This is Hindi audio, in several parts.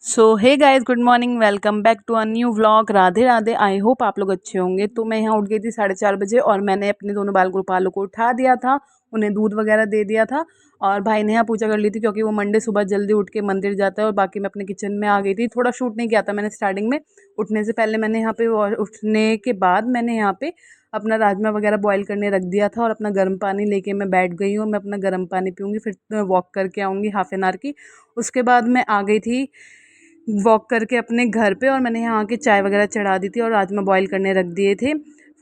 So hey guys, good morning. Welcome back to a new vlog. Radhe Radhe. I hope आप लोग अच्छे होंगे। तो मैं यहाँ उठ गई थी 4:30 बजे और मैंने अपने दोनों बाल गोपालों को उठा दिया था, उन्हें दूध वगैरह दे दिया था। और भाई ने यहाँ पूजा कर ली थी क्योंकि वो मंडे सुबह जल्दी उठ के मंदिर जाता है। और बाकी मैं अपने किचन में आ गई थी। थोड़ा शूट नहीं किया था मैंने स्टार्टिंग में, उठने से पहले मैंने यहाँ पे उठने के बाद मैंने यहाँ पे अपना राजमा वगैरह बॉईल करने रख दिया था और अपना गर्म पानी लेके मैं बैठ गई हूँ। मैं अपना गर्म पानी पीऊँगी, फिर वॉक करके आऊँगी हाफ एन आवर की। उसके बाद मैं आ गई थी वॉक करके अपने घर पे, और मैंने यहाँ के चाय वगैरह चढ़ा दी थी और राजमा बॉईल करने रख दिए थे।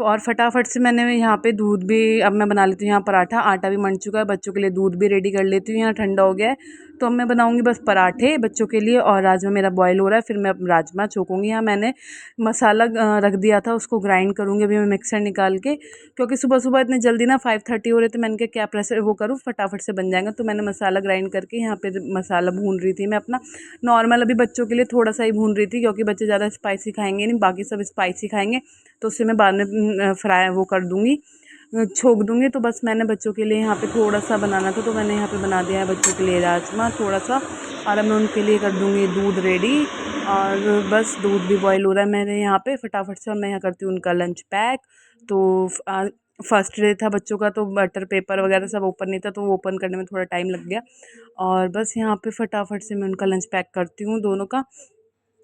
और फटाफट से मैंने यहाँ पे दूध भी, अब मैं बना लेती हूँ यहाँ पराठा। आटा भी मंड चुका है, बच्चों के लिए दूध भी रेडी कर लेती हूँ, यहाँ ठंडा हो गया है। तो अब मैं बनाऊँगी बस पराठे बच्चों के लिए, और राजमा मेरा बॉईल हो रहा है। फिर मैं राजमा छोकूँगी। यहाँ मैंने मसाला रख दिया था, उसको ग्राइंड करूँगी अभी मैं मिक्सर निकाल के, क्योंकि सुबह सुबह इतने जल्दी ना 5:30 हो रहे थे। मैंने कहा क्या प्रेशर वो करूँ, फटाफट से बन जाएगा। तो मैंने मसाला ग्राइंड करके यहाँ पे मसाला भून रही थी मैं अपना नॉर्मल। अभी बच्चों के लिए थोड़ा सा ही भून रही थी क्योंकि बच्चे ज़्यादा स्पाइसी खाएंगे नहीं, बाकी सब स्पाइसी खाएंगे। तो उससे मैं बाद में फ्राई वो कर दूँगी, छोक दूँगी। तो बस मैंने बच्चों के लिए यहाँ पे थोड़ा सा बनाना था, तो मैंने यहाँ पे बना दिया है बच्चों के लिए राजमा थोड़ा सा। और अब मैं उनके लिए कर दूँगी दूध रेडी। और बस दूध भी बॉईल हो रहा है मेरे यहाँ पे फटाफट से, और मैं यहाँ करती हूँ उनका लंच पैक। तो फर्स्ट डे था बच्चों का, तो बटर पेपर वगैरह सब ओपन नहीं था, तो वो ओपन करने में थोड़ा टाइम लग गया। और बस यहाँ पे फटाफट से मैं उनका लंच पैक करती हूँ दोनों का।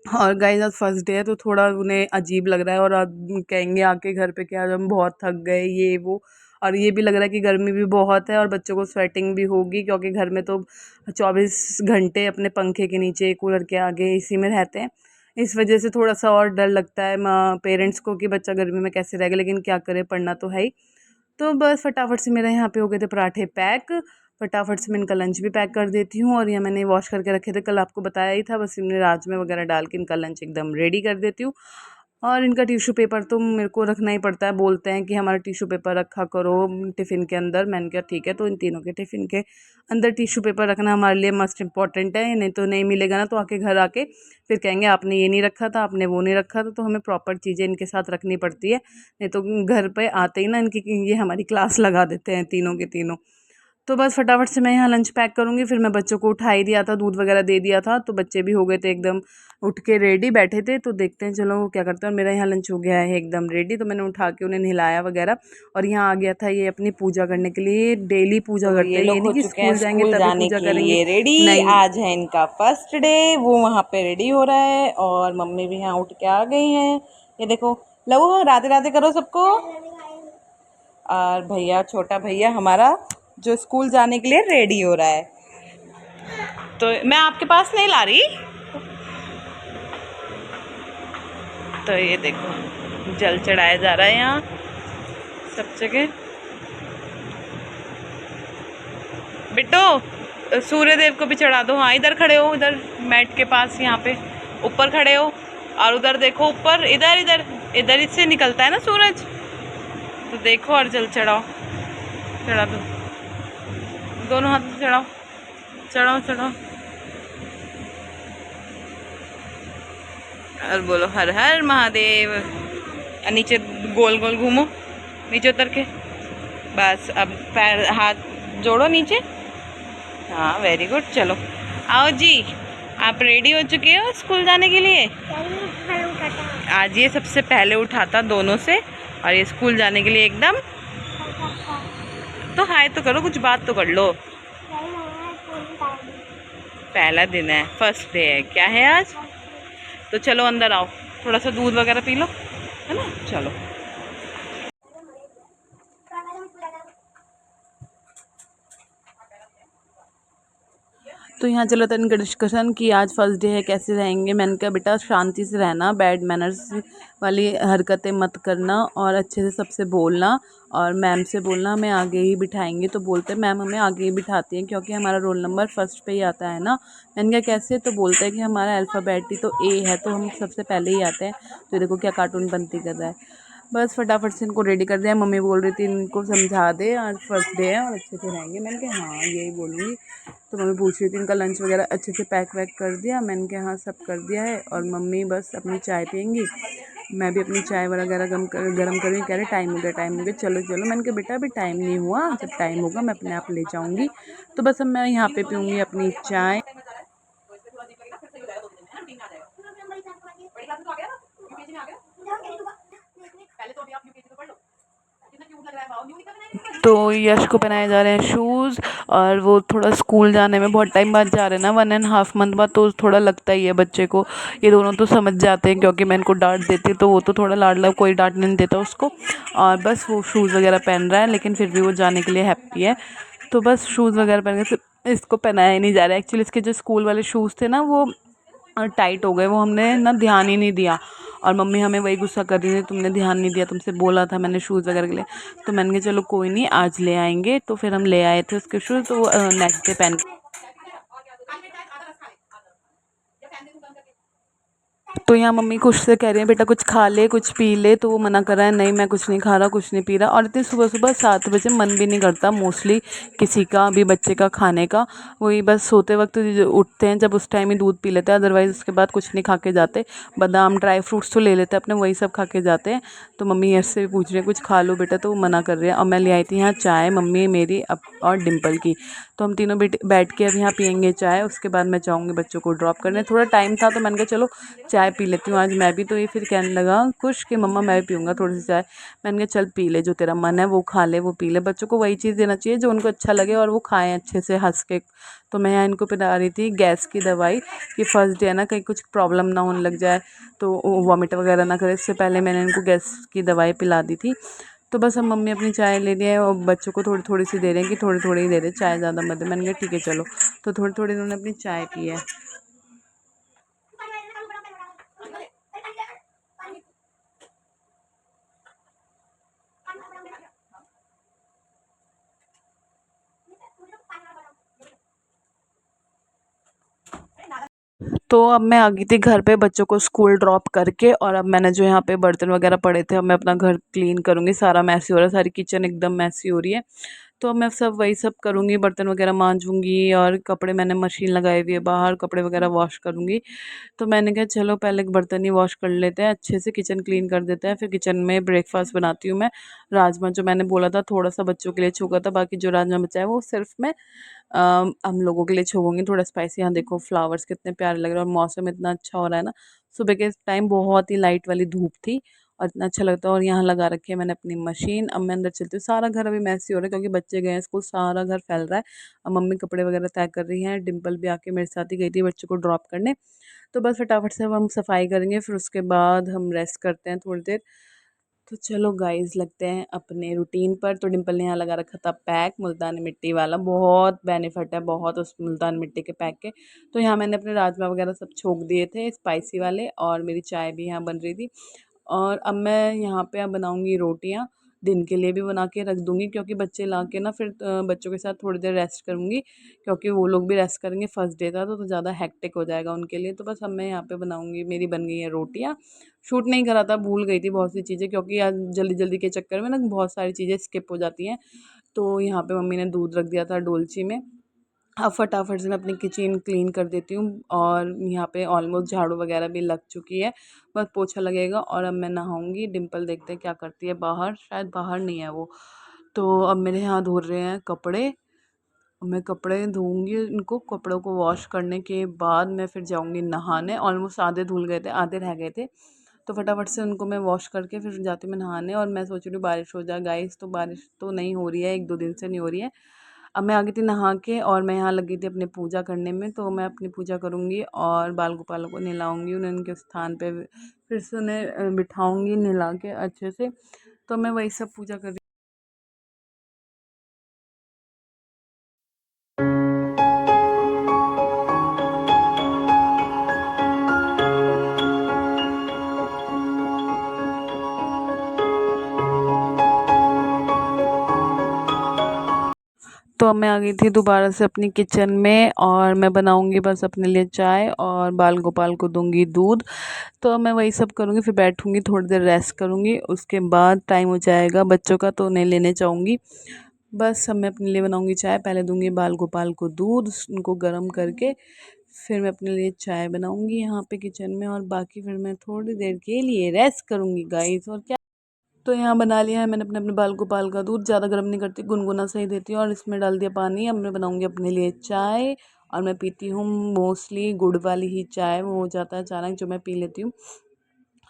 और गाइस आज फर्स्ट डे है तो थोड़ा उन्हें अजीब लग रहा है, और अब कहेंगे आके घर पे कि आज हम बहुत थक गए ये वो। और ये भी लग रहा है कि गर्मी भी बहुत है और बच्चों को स्वेटिंग भी होगी, क्योंकि घर में तो 24 घंटे अपने पंखे के नीचे कूलर के आगे इसी में रहते हैं। इस वजह से थोड़ा सा और डर लगता है पेरेंट्स को कि बच्चा गर्मी में कैसे रहेगा, लेकिन क्या करे, पढ़ना तो है ही। तो बस फटाफट से मेरे यहाँ पे हो गए थे पराठे पैक। फटाफट से मैं इनका लंच भी पैक कर देती हूँ, और ये मैंने वॉश करके रखे थे, कल आपको बताया ही था। बस इनमें राजमे वगैरह डाल के इनका लंच एकदम रेडी कर देती हूँ। और इनका टिश्यू पेपर तो मेरे को रखना ही पड़ता है, बोलते हैं कि हमारा टिश्यू पेपर रखा करो टिफ़िन के अंदर। मैंने कहा ठीक है, तो इन तीनों के टिफ़िन के अंदर टिश्यू पेपर रखना हमारे लिए मस्ट इम्पॉर्टेंट है। नहीं तो नहीं मिलेगा ना, तो आके घर आके फिर कहेंगे आपने ये नहीं रखा था, आपने वो नहीं रखा था। तो हमें प्रॉपर चीज़ें इनके साथ रखनी पड़ती है, नहीं तो घर पे आते ही ना इनकी ये हमारी क्लास लगा देते हैं तीनों के तीनों। तो बस फटाफट से मैं यहाँ लंच पैक करूँगी। फिर मैं बच्चों को उठा ही दिया था, दूध वगैरह दे दिया था, तो बच्चे भी हो गए थे एकदम उठ के रेडी बैठे थे। तो देखते हैं चलो क्या करते हैं। और मेरा यहाँ लंच हो गया है एकदम रेडी, तो मैंने उठा के उन्हें नहलाया वगैरह। और यहाँ आ गया था ये अपनी पूजा करने के लिए। डेली पूजा तो करते ये हैं, ये लोग नहीं हो कि चुके हैं स्कूल जाएंगे स्कूल तभी जाने पूजा के करेंगे। लिए रेडी। नहीं। आज है इनका फर्स्ट डे, वो वहाँ पे रेडी हो रहा है और मम्मी भी यहाँ उठ के आ गई हैं। ये देखो, लहू राधे राधे करो सबको। और भैया, छोटा भैया हमारा जो स्कूल जाने के लिए रेडी हो रहा है। तो मैं आपके पास नहीं ला रही। तो ये देखो जल चढ़ाया जा रहा है यहाँ सब जगह। बिट्टो सूर्य देव को भी चढ़ा दो। हाँ, इधर खड़े हो, इधर मैट के पास, यहाँ पे ऊपर खड़े हो। और उधर देखो ऊपर, इधर इधर इधर इससे निकलता है ना सूरज, तो देखो और जल चढ़ाओ। चढ़ा दो, दोनों हाथ में चढ़ाओ, चढ़ाओ चढ़ाओ। और बोलो हर हर महादेव। और नीचे गोल गोल घूमो, नीचे उतर के। बस अब पैर हाथ जोड़ो नीचे। हाँ वेरी गुड। चलो आओ जी, आप रेडी हो चुके हो स्कूल जाने के लिए। आज ये सबसे पहले उठाता दोनों से, और ये स्कूल जाने के लिए एकदम। तो हाय तो करो, कुछ बात तो कर लो। पहला दिन है, फर्स्ट डे है, क्या है आज। तो चलो अंदर आओ, थोड़ा सा दूध वगैरह पी लो, है ना। चलो तो यहाँ चला था इनका डिस्कशन कि आज फर्स्ट डे है कैसे रहेंगे। मैंने कहा बेटा शांति से रहना, बैड मैनर्स वाली हरकतें मत करना, और अच्छे से सबसे बोलना, और मैम से बोलना हमें आगे ही बिठाएंगे। तो बोलते हैं मैम हमें आगे ही बिठाती हैं क्योंकि हमारा रोल नंबर फर्स्ट पे ही आता है ना। मैंने कहा कैसे, तो बोलते हैं कि हमारा अल्फ़ाबेट ही तो ए है, तो हम सबसे पहले ही आते हैं। तो देखो क्या कार्टून बनती कर रहा है। बस फटाफट से इनको रेडी कर दिया। मम्मी बोल रही थी इनको समझा दे, आज फर्स्ट डे है और अच्छे से रहेंगे। मैंने कहा हाँ यही बोलूँगी। तो मम्मी पूछ रही थी इनका लंच वगैरह अच्छे से पैक वैक कर दिया। मैंने कहा हाँ सब कर दिया है। और मम्मी बस अपनी चाय पियेंगी, मैं भी अपनी चाय वगैरह गर्म कर रही हूँ। कह रहे टाइम हो गया, टाइम हो गया, चलो चलो। मैंने कहा बेटा अभी टाइम नहीं हुआ, जब टाइम होगा मैं अपने आप ले जाऊँगी। तो बस अब मैं यहाँ पे पीऊँगी अपनी चाय। तो यश को पहनाए जा रहे हैं शूज़, और वो थोड़ा स्कूल जाने में बहुत टाइम बाद जा रहे हैं ना, 1.5 मंथ बाद, तो थोड़ा लगता ही है बच्चे को। ये दोनों तो समझ जाते हैं क्योंकि मैं इनको डांट देती हूँ, तो वो तो थोड़ा लाडला, कोई डांट नहीं देता उसको। और बस वो शूज़ वगैरह पहन रहा है, लेकिन फिर भी वो जाने के लिए हैप्पी है। तो बस शूज़ वगैरह पहन के इसको पहनाया ही नहीं जा रहा है। एक्चुअली इसके जो स्कूल वाले शूज़ थे ना, वो टाइट हो गए, वो हमने ना ध्यान ही नहीं दिया, और मम्मी हमें वही गुस्सा कर रही थी, तुमने ध्यान नहीं दिया, तुमसे बोला था मैंने शूज़ वगैरह के लिए। तो मैंने कहा चलो कोई नहीं, आज ले आएंगे। तो फिर हम ले आए थे उसके शूज़, तो नेक्स्ट डे पहन। तो यहाँ मम्मी कुछ से कह रही है बेटा कुछ खा ले, कुछ पी ले, तो वो मना कर रहा है, नहीं मैं कुछ नहीं खा रहा, कुछ नहीं पी रहा। और इतनी सुबह सुबह 7 बजे मन भी नहीं करता मोस्टली किसी का भी बच्चे का खाने का। वही बस सोते वक्त उठते हैं जब, उस टाइम ही दूध पी लेते हैं, अदरवाइज़ उसके बाद कुछ नहीं खा के जाते। बादाम ड्राई फ्रूट्स तो ले लेते हैं अपने, वही सब खा के जाते हैं। तो मम्मी ऐसे भी पूछ रही है कुछ खा लो बेटा, तो वो मना कर रहे हैं। और मैं ले आई थी यहाँ चाय, मम्मी मेरी और डिम्पल की। तो हम तीनों बैठ के अब यहाँ पियेंगे चाय, उसके बाद मैं जाऊँगी बच्चों को ड्रॉप करने। थोड़ा टाइम था तो मैंने कहा चलो चाय पी लेती हूँ आज मैं भी। तो ये फिर कहने लगा खुश कि मम्मा मैं भी पीऊँगा थोड़ी सी चाय। मैंने कहा चल पी ले, जो तेरा मन है वो खा ले, वो पी ले। बच्चों को वही चीज़ देना चाहिए जो उनको अच्छा लगे और वो खाएँ अच्छे से हंस के। तो मैं यहाँ इनको पिला रही थी गैस की दवाई, कि फर्स्ट डे है ना, कहीं कुछ प्रॉब्लम ना होने लग जाए, तो वॉमिट वगैरह ना करे। इससे पहले मैंने इनको गैस की दवाई पिला दी थी। तो बस हम मम्मी अपनी चाय ले रही है, और बच्चों को थोड़ी थोड़ी सी दे रहे हैं कि थोड़ी थोड़ी ही दे रहे, चाय ज़्यादा मत दे। मैंने कहा ठीक है चलो। तो थोड़ी थोड़ी इन्होंने अपनी चाय पी है। तो अब मैं आ गई थी घर पे बच्चों को स्कूल ड्रॉप करके, और अब मैंने जो यहाँ पे बर्तन वगैरह पड़े थे, अब मैं अपना घर क्लीन करूँगी। सारा मैसी हो रहा है, सारी किचन एकदम मैसी हो रही है। तो अब मैं सब वही सब करूँगी, बर्तन वगैरह मांजूंगी, और कपड़े मैंने मशीन लगाई हुई है बाहर, कपड़े वगैरह वॉश करूँगी। तो मैंने कहा चलो पहले बर्तन ही वॉश कर लेते हैं, अच्छे से किचन क्लीन कर देते हैं, फिर किचन में ब्रेकफास्ट बनाती हूँ मैं। राजमा जो मैंने बोला था थोड़ा सा बच्चों के लिए छोका था, बाकी जो राजमा बचा है वो सिर्फ मैं हम लोगों के लिए छोड़ूंगी, थोड़ा स्पाइसी। यहाँ देखो फ्लावर्स कितने प्यारे लग रहे हैं, और मौसम इतना अच्छा हो रहा है ना। सुबह के टाइम बहुत ही लाइट वाली धूप थी, और इतना अच्छा लगता है। और यहाँ लगा रखी है मैंने अपनी मशीन। अब मैं अंदर चलती हूँ, सारा घर अभी मैसी हो रहा है क्योंकि बच्चे गए हैं स्कूल, सारा घर फैल रहा है। अब मम्मी कपड़े वगैरह तय कर रही हैं, डिम्पल भी आके मेरे साथ ही गई थी बच्चों को ड्रॉप करने। तो बस फटाफट से अब हम सफाई करेंगे, फिर उसके बाद हम रेस्ट करते हैं थोड़ी देर। तो चलो गाइस लगते हैं अपने रूटीन पर। तो डिम्पल ने यहाँ लगा रखा था पैक मुल्तानी मिट्टी वाला, बहुत बेनिफिट है बहुत उस मुल्तानी मिट्टी के पैक के। तो यहाँ मैंने अपने राजमा वगैरह सब छोक दिए थे स्पाइसी वाले, और मेरी चाय भी यहाँ बन रही थी। और अब मैं यहाँ पे अब बनाऊँगी रोटियाँ, दिन के लिए भी बना के रख दूँगी, क्योंकि बच्चे ला के ना फिर बच्चों के साथ थोड़ी देर रेस्ट करूँगी, क्योंकि वो लोग भी रेस्ट करेंगे। फर्स्ट डे था तो ज़्यादा हेक्टिक हो जाएगा उनके लिए। तो बस अब मैं यहाँ पे बनाऊँगी, मेरी बन गई है रोटियाँ। शूट नहीं करा था, भूल गई थी बहुत सी चीज़ें, क्योंकि आज जल्दी जल्दी के चक्कर में ना बहुत सारी चीज़ें स्किप हो जाती हैं। तो यहाँ पे मम्मी ने दूध रख दिया था डोलची में। अब फटाफट से मैं अपनी किचन क्लीन कर देती हूँ, और यहाँ पे ऑलमोस्ट झाड़ू वगैरह भी लग चुकी है, बस पोछा लगेगा। और अब मैं नहाऊंगी। डिम्पल देखते हैं क्या करती है बाहर, शायद बाहर नहीं है वो। तो अब मेरे यहाँ धो रहे हैं कपड़े, मैं कपड़े धोऊंगी। इनको कपड़ों को वॉश करने के बाद मैं फिर जाऊंगी नहाने। ऑलमोस्ट आधे धुल गए थे, आधे रह गए थे। तो फटाफट से उनको मैं वॉश करके फिर जाती हूँ मैं नहाने। और मैं सोच रही हूँ बारिश हो जाए गाइस, तो बारिश तो नहीं हो रही है, 1-2 दिन से नहीं हो रही है। अब मैं आ गई थी नहा के, और मैं यहाँ लगी थी अपनी पूजा करने में। तो मैं अपनी पूजा करूँगी और बाल गोपालों को नहलाऊँगी, उन्हें उनके स्थान पे फिर से उन्हें बिठाऊँगी नहला के अच्छे से। तो मैं वही सब पूजा कर। तो अब मैं आ गई थी दोबारा से अपनी किचन में, और मैं बनाऊंगी बस अपने लिए चाय, और बाल गोपाल को दूंगी दूध। तो अब मैं वही सब करूंगी, फिर बैठूंगी थोड़ी देर रेस्ट करूंगी, उसके बाद टाइम हो जाएगा बच्चों का, तो उन्हें लेने जाऊंगी। बस अब मैं अपने लिए बनाऊंगी चाय, पहले दूंगी बाल गोपाल को दूध, उनको गर्म करके फिर मैं अपने लिए चाय बनाऊंगी यहाँ पे किचन में, और बाकी फिर मैं थोड़ी देर के लिए रेस्ट करूंगी गाइस। और क्या, तो यहाँ बना लिया है मैंने अपने अपने बाल गोपाल का दूध, ज़्यादा गर्म नहीं करती, गुनगुना सही देती हूँ। और इसमें डाल दिया पानी। अब मैं बनाऊँगी अपने लिए चाय, और मैं पीती हूँ मोस्टली गुड़ वाली ही चाय, वो हो जाता है अचानक जो मैं पी लेती हूँ,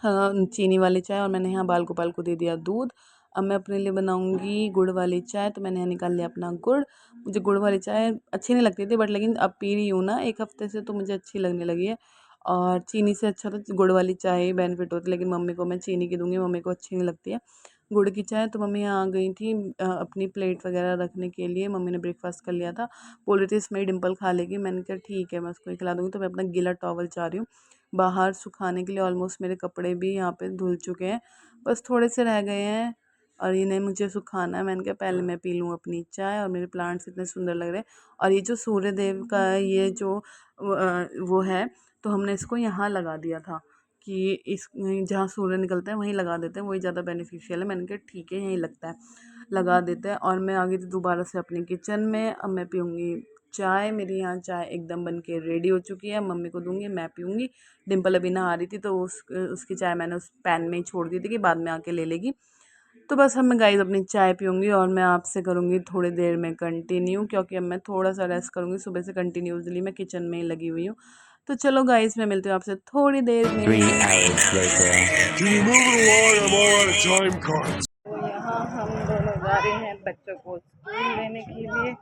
हाँ, चीनी वाली चाय। और मैंने यहाँ बाल गोपाल को दे दिया दूध। अब मैं अपने लिए बनाऊंगी गुड़ वाली चाय। तो मैंने यहाँ निकाल लिया अपना गुड़। मुझे गुड़ वाली चाय अच्छी नहीं लगती थी, बट लेकिन अब पी रही हूँ ना एक हफ्ते से, तो मुझे अच्छी लगने लगी है। और चीनी से अच्छा तो गुड़ वाली चाय ही बेनिफिट होती है, लेकिन मम्मी को मैं चीनी की दूंगी, मम्मी को अच्छी नहीं लगती है गुड़ की चाय। तो मम्मी यहाँ आ गई थी अपनी प्लेट वगैरह रखने के लिए। मम्मी ने ब्रेकफास्ट कर लिया था, बोल रही थी इसमें डिम्पल खा लेगी। मैंने कहा ठीक है, मैं उसको ही खिला दूँगी। तो मैं अपना गीला टॉवल चाह रही हूँ बाहर सुखाने के लिए। ऑलमोस्ट मेरे कपड़े भी यहाँ पे धुल चुके हैं, बस थोड़े से रह गए हैं और इन्हें मुझे सुखाना है। मैंने कहा पहले मैं पी लूँ अपनी चाय। और मेरे प्लांट्स इतने सुंदर लग रहे हैं। और ये जो सूर्य देव का ये जो वो है, तो हमने इसको यहाँ लगा दिया था कि इस जहाँ सूर्य निकलता है वहीं लगा देते हैं, वही ज़्यादा बेनिफिशियल है। मैंने कहा ठीक है यहीं लगता है, लगा देते हैं। और मैं आ गई थी दोबारा से अपने किचन में। अब मैं पीऊँगी चाय। मेरी यहाँ चाय एकदम बन के रेडी हो चुकी है, मम्मी को दूंगी, मैं पीऊँगी। डिम्पल अभी नहा रही थी, तो उसकी चाय मैंने उस पैन में ही छोड़ दी थी कि बाद में आके ले लेगी। तो बस अब मैं गाइस अपनी चाय पीऊँगी और मैं आपसे करूँगी थोड़ी देर में कंटिन्यू, क्योंकि अब मैं थोड़ा सा रेस्ट करूँगी। सुबह से कंटिन्यूसली मैं किचन में ही लगी हुई हूँ। तो चलो गाइस, मैं मिलती हूँ आपसे थोड़ी देर में। 3 hours later. Can you move it along? I'm all out of time cards. तो यहाँ हम दोनों जा रहे हैं बच्चों को स्कूल लेने के लिए।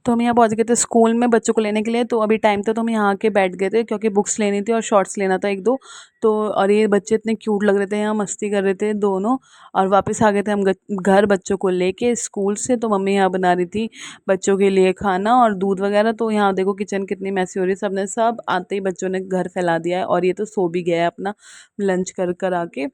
तो हम यहाँ पहुँच गए थे स्कूल में बच्चों को लेने के लिए। तो अभी टाइम था तो हम यहाँ आके बैठ गए थे, क्योंकि बुक्स लेनी थी और शॉर्ट्स लेना था एक दो। तो और ये बच्चे इतने क्यूट लग रहे थे, यहाँ मस्ती कर रहे थे दोनों। और वापस आ गए थे हम घर बच्चों को लेके स्कूल से। तो मम्मी यहाँ बना रही थी बच्चों के लिए खाना और दूध वगैरह। तो यहाँ देखो किचन कितनी मैसी हो रही है। सबने सब आते ही बच्चों ने घर फैला दिया है, और ये तो सो भी गया है अपना लंच कर कर आके।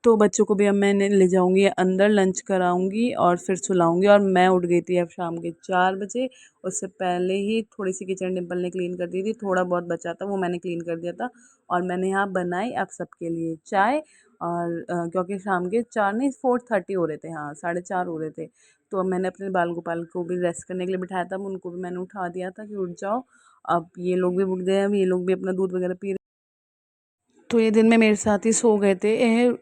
तो बच्चों को भी अब मैं ले जाऊँगी अंदर, लंच कराऊँगी और फिर सुलाऊँगी। और मैं उठ गई थी अब शाम के 4 बजे। उससे पहले ही थोड़ी सी किचन डिम्पल ने क्लीन कर दी थी, थोड़ा बहुत बचा था वो मैंने क्लीन कर दिया था। और मैंने यहाँ बनाई आप सबके लिए चाय। और क्योंकि शाम के 4 नहीं 4:30 हो रहे थे, हाँ 4:30 हो रहे थे। तो अब मैंने अपने बाल गोपाल को भी रेस्ट करने के लिए बिठाया था, उनको भी मैंने उठा दिया था कि उठ जाओ। अब ये लोग भी उठ गए, अब ये लोग भी अपना दूध वगैरह पी। तो ये दिन में मेरे साथ ही सो गए थे,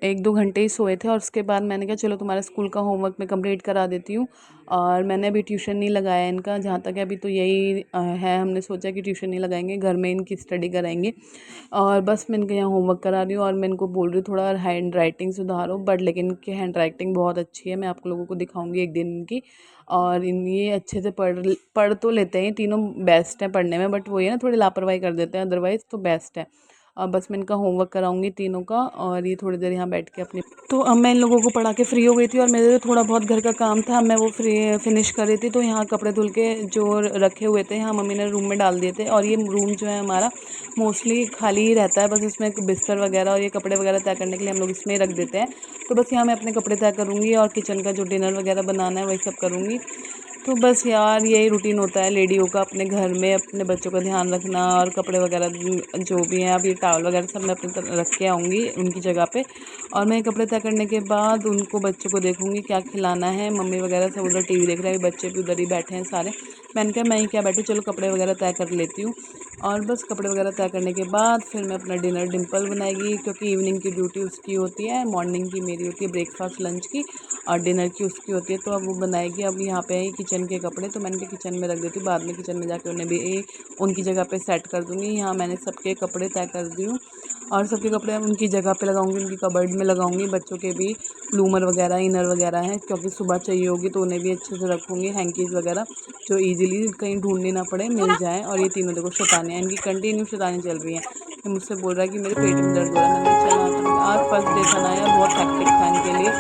1-2 घंटे ही सोए थे। और उसके बाद मैंने कहा चलो तुम्हारा स्कूल का होमवर्क मैं कंप्लीट करा देती हूँ। और मैंने अभी ट्यूशन नहीं लगाया इनका, जहाँ तक है अभी तो यही है। हमने सोचा कि ट्यूशन नहीं लगाएंगे, घर में इनकी स्टडी कराएंगे। और बस मैं इनके यहाँ होमवर्क करा रही हूँ और मैं इनको बोल रही हूँ थोड़ा हैंड राइटिंग सुधारो। बट लेकिन इनकी हैंड राइटिंग बहुत अच्छी है, मैं आप लोगों को दिखाऊंगी एक दिन इनकी। और इन ये अच्छे से पढ़ तो लेते हैं, तीनों बेस्ट हैं पढ़ने में। बट वो ये ना थोड़ी लापरवाही कर देते हैं, अदरवाइज़ तो बेस्ट है। अब बस मैं इनका होमवर्क कराऊंगी तीनों का, और ये थोड़ी देर यहाँ बैठ के अपनी। तो अब मैं इन लोगों को पढ़ा के फ्री हो गई थी, और मेरे थोड़ा बहुत घर का काम था, मैं वो फिनिश कर रही थी। तो यहाँ कपड़े धुल के जो रखे हुए थे यहाँ मम्मी ने रूम में डाल दिए थे। और ये रूम जो है हमारा मोस्टली खाली ही रहता है, बस इसमें बिस्तर वगैरह और ये कपड़े वगैरह तय करने के लिए हम लोग इसमें ही रख देते हैं। तो बस यहाँ मैं अपने कपड़े तय करूँगी और किचन का जो डिनर वगैरह बनाना है वही सब करूँगी। तो बस यार यही रूटीन होता है लेडियों का अपने घर में, अपने बच्चों का ध्यान रखना और कपड़े वगैरह जो भी हैं। अभी टावल वगैरह सब मैं अपनी तरफ रख के आऊँगी उनकी जगह पे। और मैं कपड़े तय करने के बाद उनको बच्चों को देखूँगी क्या खिलाना है। मम्मी वगैरह सब उधर टीवी देख रहे हैं, बच्चे भी उधर ही बैठे हैं सारे। मैंने कहा मैं ही क्या बैठूँ, चलो कपड़े वगैरह तय कर लेती हूँ। और बस कपड़े वगैरह तय करने के बाद फिर मैं अपना डिनर डिम्पल बनाएगी, क्योंकि इवनिंग की ड्यूटी उसकी होती है, मॉर्निंग की मेरी होती है, ब्रेकफास्ट लंच की, और डिनर की उसकी होती है। तो अब वो बनाएगी। अब यहाँ पे है किचन के कपड़े, तो मैंने किचन में रख देती हूँ, बाद में किचन में जाके उन्हें भी उनकी जगह पे सेट कर दूँगी। यहाँ मैंने सबके कपड़े तय कर दी हूँ और सबके कपड़े उनकी जगह पे लगाऊंगी, उनकी कबर्ड में लगाऊंगी। बच्चों के भी ब्लूमर वगैरह इनर वगैरह हैं, क्योंकि सुबह चाहिए होगी तो उन्हें भी अच्छे से रखूँगी। हैंकीज़ वगैरह जो ईजिली कहीं ढूंढनी ना पड़े, मिल जाएँ। और ये तीनों देखो शैतानियाँ, इनकी कंटिन्यू शैतानी चल रही हैं। ये मुझसे बोल रहा है कि मेरे पेट में दर्द हो रहा है। मैंने चला आज फर्स्ट डे था ना यार, बहुत हैक्टिक था इनके लिए,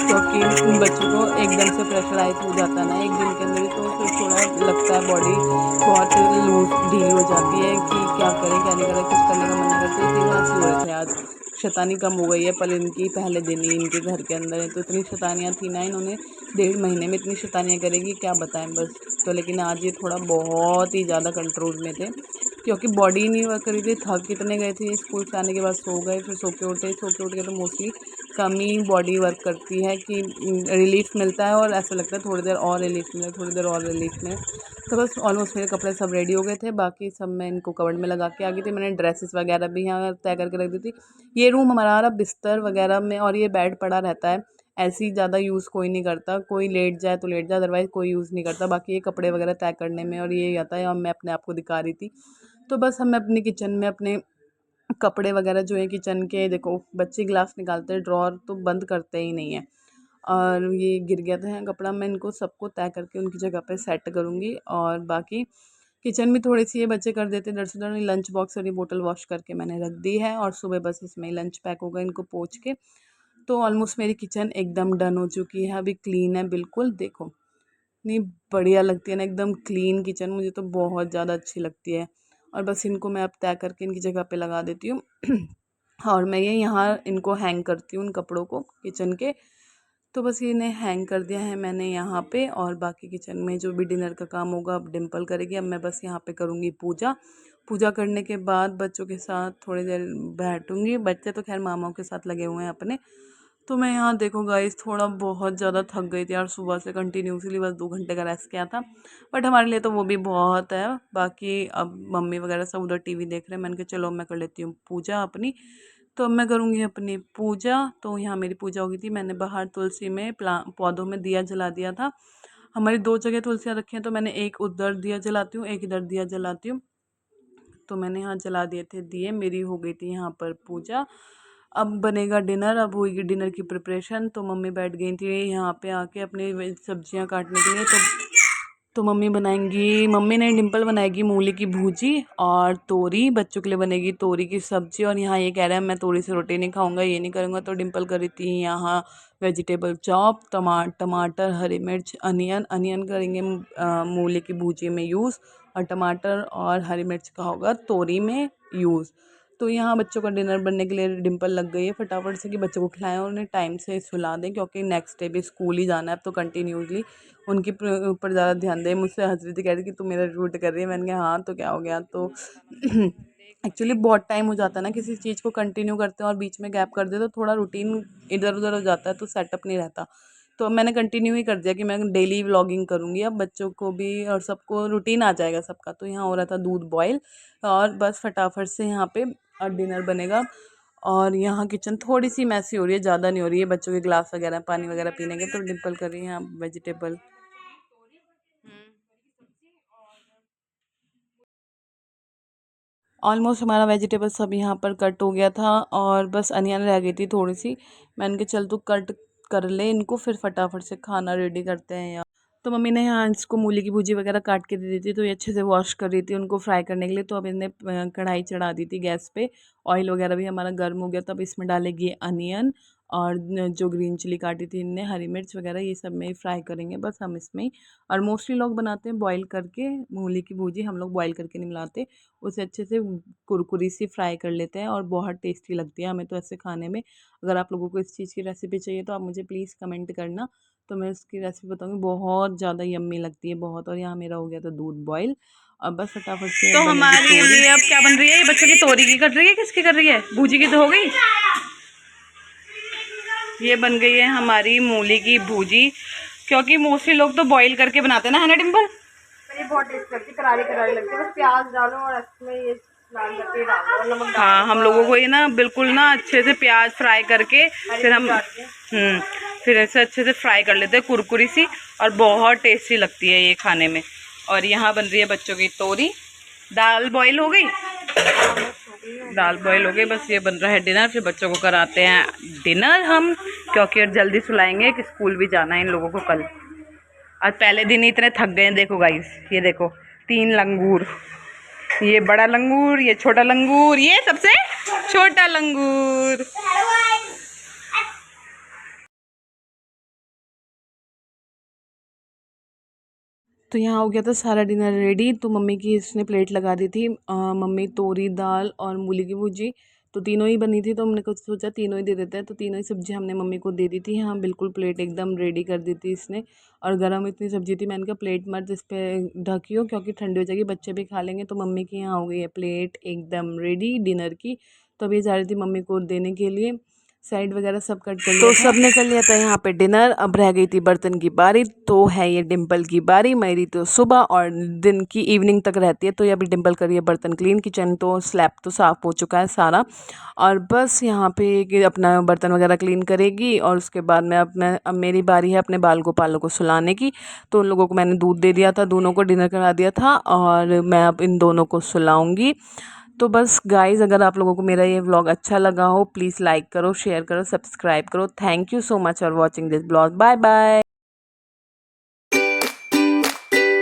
क्योंकि उन बच्चों को एकदम से प्रेशराइज हो जाता है ना एक दिन के अंदर ही, तो फिर थोड़ा लगता है बॉडी बहुत लूज ढीली हो जाती है कि क्या करें क्या नहीं करें, कुछ करने का मन नहीं करता। तीनों ऐसे हो रहे थे आज। शैतानी कम हो गई है पर इनकी पहले दिन ही इनके घर के अंदर है, तो इतनी शैतानियाँ थी ना, इन्होंने 1.5 महीने में इतनी शैतानियाँ करेगी क्या बताएं बस। तो लेकिन आज ये थोड़ा बहुत ही ज़्यादा कंट्रोल में थे, क्योंकि बॉडी ही नहीं वर्क करी थी। थक कितने गए थे स्कूल से आने के बाद, सो गए, फिर सो के उठे, सो के उठ के तो मोस्टली कम ही बॉडी वर्क करती है कि रिलीफ मिलता है, और ऐसा लगता है थोड़ी देर और रिलीफ मिले, थोड़ी देर और रिलीफ मिले। तो बस ऑलमोस्ट मेरे कपड़े सब रेडी हो गए थे, बाकी सब मैं इनको कवर्ड में लगा के आ गई थी। मैंने ड्रेसेस वगैरह भी यहाँ तय करके रख दी थी। ये रूम हमारा बिस्तर वगैरह में, और ये बेड पड़ा रहता है, ऐसे ही ज़्यादा यूज़ कोई नहीं करता, कोई लेट जाए तो लेट जाए, अदरवाइज़ कोई यूज़ नहीं करता। बाकी ये कपड़े वगैरह तय करने में और ये आता है, और मैं अपने आप को दिखा रही थी। तो बस हम अपनी किचन में अपने कपड़े वगैरह जो है किचन के, देखो बच्चे गिलास निकालते हैं, ड्रॉर तो बंद करते ही नहीं है। और ये गिर गया था कपड़ा, मैं इनको सबको तय करके उनकी जगह पे सेट करूँगी। और बाकी किचन में थोड़ी सी ये बच्चे कर देते हैं दर से दर। लंच बॉक्स और ये बोतल वॉश करके मैंने रख दी है, और सुबह बस इसमें लंच पैक होगा इनको पोंछ के। तो ऑलमोस्ट मेरी किचन एकदम डन हो चुकी है, अभी क्लीन है बिल्कुल। देखो इतनी बढ़िया लगती है ना एकदम क्लीन किचन, मुझे तो बहुत ज़्यादा अच्छी लगती है। और बस इनको मैं अब तय करके इनकी जगह पे लगा देती हूँ। और मैं ये यहाँ इनको हैंग करती हूँ उन कपड़ों को किचन के। तो बस ये इन्हें हैंग कर दिया है मैंने यहाँ पे। और बाकी किचन में जो भी डिनर का काम होगा अब डिम्पल करेगी। अब मैं बस यहाँ पे करूँगी पूजा। पूजा करने के बाद बच्चों के साथ थोड़ी देर बैठूँगी। बच्चे तो खैर मामाओं के साथ लगे हुए हैं अपने। तो मैं यहाँ देखो गाइस थोड़ा बहुत ज़्यादा थक गई थी यार, सुबह से कंटिन्यूसली बस 2 घंटे का रेस्ट किया था। बट हमारे लिए तो वो भी बहुत है। बाकी अब मम्मी वगैरह सब उधर टीवी देख रहे हैं, मैंने कहा चलो मैं कर लेती हूँ पूजा अपनी। तो अब मैं करूँगी अपनी पूजा। तो यहाँ मेरी पूजा हो गई थी, मैंने बाहर तुलसी में पौधों में दिया जला दिया था। हमारी 2 जगह तुलसियाँ रखी हैं, तो मैंने एक उधर दिया जलाती हूँ, एक इधर दिया जलाती हूँ। तो मैंने यहाँ जला दिए थे दिए, मेरी हो गई थी यहाँ पर पूजा। अब बनेगा डिनर, अब होगी डिनर की प्रिपरेशन। तो मम्मी बैठ गई थी यहाँ पे आके अपनी सब्जियाँ काटने के लिए। तो मम्मी बनाएंगी, मम्मी ने डिम्पल बनाएगी मूली की भूजी और तोरी, बच्चों के लिए बनेगी तोरी की सब्जी। और यहाँ ये कह रहा है मैं तोरी से रोटी नहीं खाऊंगा, ये नहीं करूँगा। तो डिम्पल करी थी यहाँ वेजिटेबल चॉप, टमाटर, हरी मिर्च, अनियन। अनियन करेंगे मूली की भूजी में यूज़, और टमाटर और हरी मिर्च का होगा तोरी में यूज़। तो यहाँ बच्चों का डिनर बनने के लिए डिम्पल लग गई है फटाफट से कि बच्चों को खिलाएं और उन्हें टाइम से सुला दें, क्योंकि नेक्स्ट डे भी स्कूल ही जाना है। अब तो कंटिन्यूसली उनके ऊपर ज़्यादा ध्यान दें। मुझसे हंस रही थी, कह रही कि तू मेरा रूट कर रही है। मैंने कहा हाँ तो क्या हो गया। तो एक्चुअली बहुत टाइम हो जाता है ना किसी चीज़ को कंटिन्यू करते हैं और बीच में गैप कर दे तो थोड़ा रूटीन इधर उधर हो जाता है, तो सेटअप नहीं रहता। तो अब मैंने कंटिन्यू ही कर दिया कि मैं डेली व्लॉगिंग करूँगी। अब बच्चों को भी और सबको रूटीन आ जाएगा सबका। तो यहाँ हो रहा था दूध बॉयल, और बस फटाफट से यहाँ पे डिनर बनेगा। और यहाँ किचन थोड़ी सी मैसी हो रही है, ज़्यादा नहीं हो रही है। बच्चों के ग्लास वगैरह पानी वगैरह पीने के, तो डिम्पल कर रही है यहाँ वेजिटेबल। ऑलमोस्ट हमारा वेजिटेबल सब यहाँ पर कट हो गया था, और बस अनियन रह गई थी थोड़ी सी। मैंने कहा चल तू कट कर ले इनको, फिर फटाफट से खाना रेडी करते हैं यार। तो मम्मी ने यहाँ इसको मूली की भुजी वगैरह काट के दे दी थी, तो ये अच्छे से वॉश कर रही थी उनको फ्राई करने के लिए। तो अब इन्हें कढ़ाई चढ़ा दी थी गैस पे। ऑयल वगैरह भी हमारा गर्म हो गया, तो अब इसमें डालेगी अनियन, और जो ग्रीन चिली काटी थी इनने, हरी मिर्च वगैरह, ये सब में फ्राई करेंगे बस हम इसमें ही। और मोस्टली लोग बनाते हैं बॉईल करके मूली की भुजी, हम लोग बॉईल करके नहीं बनाते। उसे अच्छे से कुरकुरी सी फ्राई कर लेते हैं, और बहुत टेस्टी लगती है हमें तो ऐसे खाने में। अगर आप लोगों को इस चीज़ की रेसिपी चाहिए तो आप मुझे प्लीज़ कमेंट करना, तो मैं इसकी रेसिपी बताऊंगी। बहुत ज़्यादा यम्मी लगती है बहुत। और यहाँ मेरा हो गया था दूध बॉईल। अब बस फटाफट से तो बनेगी हमारी तोरी। ये अब क्या बन रही है? ये बच्चों की तोरी की कर रही है, किसकी कर रही है? भूजी की तो हो गई। ये बन गई है हमारी मूली की भूजी, क्योंकि मोस्टली लोग तो बॉईल करके बनाते हैं ना, है ना डिम्पल? ये बहुत टेस्ट लगती है, करारी करारी लगती है। बस प्याज डालो और इसमें ये लाल मिर्ची डालो और नमक डालो। हाँ, हम लोगों को ये ना बिल्कुल ना अच्छे से प्याज फ्राई करके फिर हम फिर ऐसे अच्छे से फ्राई कर लेते हैं कुरकुरी सी, और बहुत टेस्टी लगती है ये खाने में। और यहाँ बन रही है बच्चों की तोरी। दाल बॉईल हो गई, दाल बॉईल हो गई, बस ये बन रहा है डिनर। फिर बच्चों को कराते हैं डिनर हम, क्योंकि जल्दी सुलाएंगे कि स्कूल भी जाना है इन लोगों को कल। आज पहले दिन ही इतने थक गए हैं। देखो गाइस, ये देखो 3 लंगूर, ये बड़ा लंगूर, ये छोटा लंगूर, ये सबसे छोटा लंगूर। तो यहाँ हो गया था सारा डिनर रेडी। तो मम्मी की इसने प्लेट लगा दी थी, मम्मी तोरी दाल और मूली की भुजी, तो तीनों ही बनी थी। तो हमने कुछ सोचा तीनों ही दे देते हैं, तो तीनों ही सब्जी हमने मम्मी को दे दी थी। हाँ बिल्कुल प्लेट एकदम रेडी कर दी थी इसने। और गर्म इतनी सब्जी थी, मैंने कहा प्लेट मत इस पर ढकियो क्योंकि ठंडी हो जाएगी, बच्चे भी खा लेंगे। तो मम्मी की यहाँ हो गई है प्लेट एकदम रेडी डिनर की। तो अभी जा रही थी मम्मी को देने के लिए, साइड वगैरह सब कट कर लिया तो सब ने कर लिया था यहाँ पे डिनर। अब रह गई थी बर्तन की बारी, तो है ये डिम्पल की बारी। मेरी तो सुबह और दिन की इवनिंग तक रहती है। तो ये अभी डिम्पल करिए बर्तन क्लीन, किचन तो स्लैब तो साफ़ हो चुका है सारा। और बस यहाँ पे कि अपना बर्तन वगैरह क्लीन करेगी, और उसके बाद मैं अब मेरी बारी है अपने बाल गोपालों को सुलाने की। तो उन लोगों को मैंने दूध दे दिया था, दोनों को डिनर करा दिया था, और मैं अब इन दोनों को सुलाऊँगी। तो बस गाइज़, अगर आप लोगों को मेरा ये व्लॉग अच्छा लगा हो प्लीज़ लाइक करो, शेयर करो, सब्सक्राइब करो। Thank you so much for watching this vlog. Bye bye.